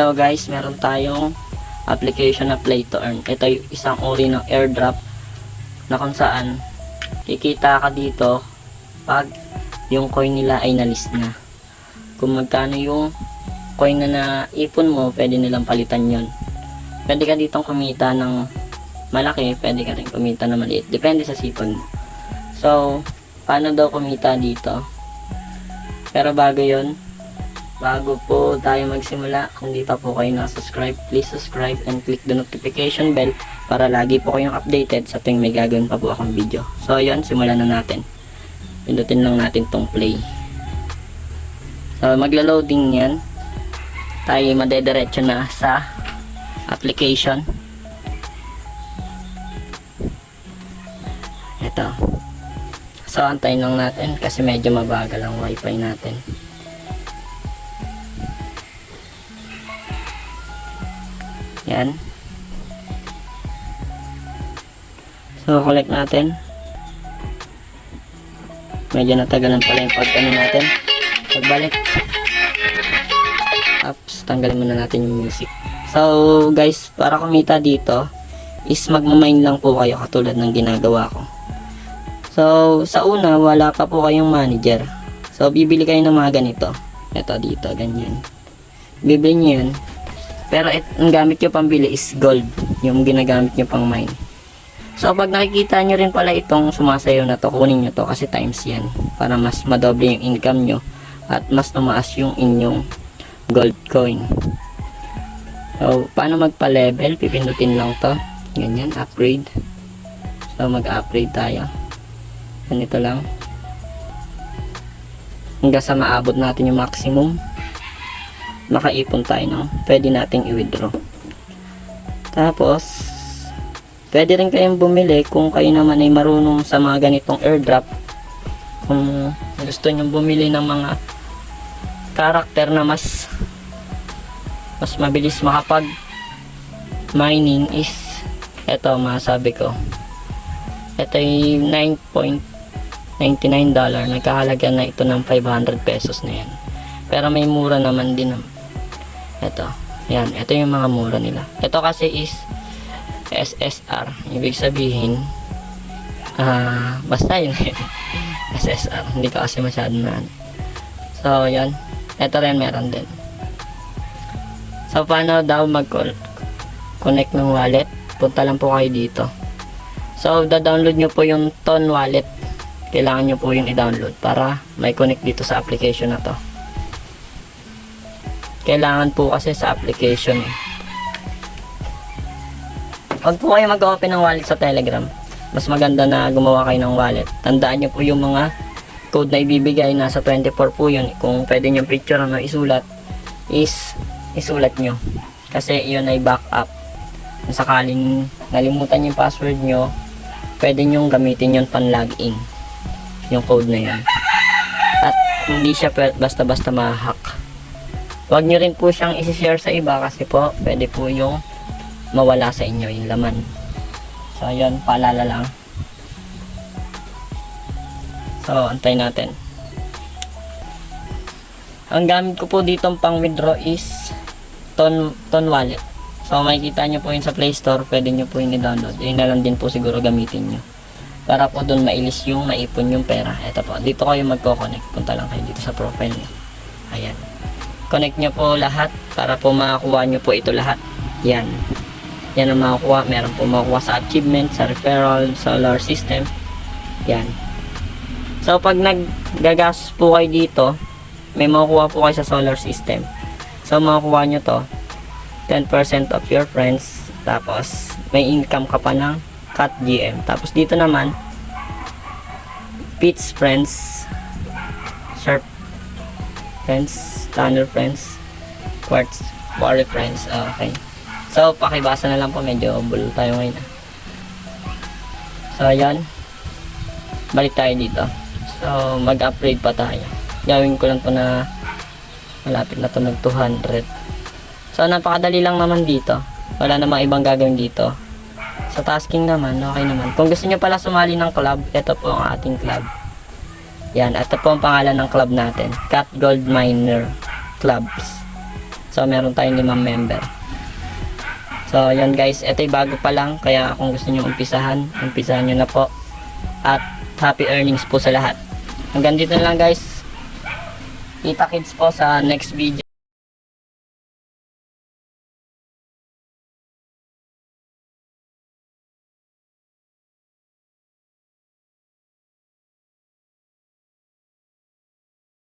Hello guys, meron tayong application na Play to Earn. Ito yung isang uri ng airdrop na kung saan kikita ka dito pag yung coin nila ay nalis na. Kung magkano yung coin na naipon mo, pwede nilang palitan yon. Pwede ka ditong kumita ng malaki, pwede ka rin kumita ng maliit. Depende sa sipag mo. So, paano daw kumita dito? Pero bago po tayo magsimula, kung di pa po kayo na-subscribe, please subscribe and click the notification bell para lagi po kayong updated sa tuwing may gagawin pa po akong video. So ayun, simulan na natin. Pindutin lang natin tong play. So magla-loading yan. Tayo madediretso na sa application. Ito. So antayin lang natin kasi medyo mabagal ang wifi natin. Yan. So, collect natin. Medyo natagalan pala yung pagkano natin. Pagbalik. Tapos, tanggalin muna natin yung music. So, guys, para kumita dito, is magmamine lang po kayo katulad ng ginagawa ko. So, sa una, wala pa po kayong manager. So, bibili kayo ng mga ganito. Ito, dito, ganyan. Bibili nyo yan. Pero ang gamit nyo pambili is gold, yung ginagamit nyo pang mine. So pag nakikita nyo rin pala itong sumasayaw na to, kunin nyo to kasi times yan para mas madoble yung income nyo at mas tumaas yung inyong gold coin. So paano magpa-level? Pipindutin lang to, ganyan, upgrade. So mag-upgrade tayo, ganito lang hanggang sa maabot natin yung maximum. Makaipon tayo, no? Pwede nating i-withdraw. Tapos, pwede rin kayong bumili kung kayo naman ay marunong sa mga ganitong airdrop. Kung gusto nyo bumili ng mga karakter na mas mabilis makapag mining is eto, masabi ko. Ito ay $9.99. Nagkahalaga na ito ng 500 pesos na yan. Pero may mura naman din. Ito. Yan. Ito yung mga mura nila. Ito kasi is SSR. Ibig sabihin, basta yun. SSR. Hindi ko kasi masyado na. So, yan. Ito rin meron din. So, paano daw mag-connect ng wallet? Punta lang po kayo dito. So, da-download nyo po yung Ton wallet. Kailangan nyo po yung i-download para may connect dito sa application na to. Kailangan po kasi sa application. Huwag po kayo mag-open ng wallet sa Telegram. Mas maganda na gumawa kayo ng wallet. Tandaan nyo po yung mga code na ibibigay. Nasa 24 po yun. Kung pwede nyo picture na isulat, is isulat nyo. Kasi yun ay backup. Kung sakaling nalimutan yung password nyo, pwede nyo gamitin yun pan login. Yung code na yan. At hindi siya basta-basta ma-hack. Huwag nyo rin po siyang isi-share sa iba kasi po pwede po yung mawala sa inyo yung laman. So ayun, paalala lang. So antay natin. Ang gamit ko po dito pang withdraw is Ton wallet. So makikita nyo po yun sa Play Store, pwede nyo po yun i-download. Yun na lang din po siguro gamitin nyo para po doon mailis yung maipon yung pera. Ito po, dito kayo magko-connect. Punta lang kayo dito sa profile nyo. Ayan. Connect nyo po lahat para po makakuha nyo po ito lahat. Yan. Yan ang makakuha. Meron po makakuha sa achievement, sa referral, solar system. Yan. So pag naggagastos po kayo dito, may makakuha po kayo sa solar system. So makakuha nyo to 10% of your friends. Tapos may income ka pa ng cut GM. Tapos dito naman Pitch friends, Sharp friends, Tanner friends, Quartz, Quarry friends. Okay. So, pakibasa na lang po. Medyo bulol tayo ngayon. So, ayan. Balik tayo dito. So, mag-upgrade pa tayo. Gawin ko lang to na malapit na to ng 200. So, napakadali lang naman dito. Wala namang ibang gagawin dito. Sa tasking naman, okay naman. Kung gusto nyo pala sumali ng club, ito po ang ating club. Yan, ito po ang pangalan ng club natin. Cat Gold Miner Clubs. So, meron tayong 5 member. So, yun guys. Ito'y bago pa lang. Kaya kung gusto nyo umpisahan nyo na po. At happy earnings po sa lahat. Hanggang dito na lang guys. Kita kits po sa next video.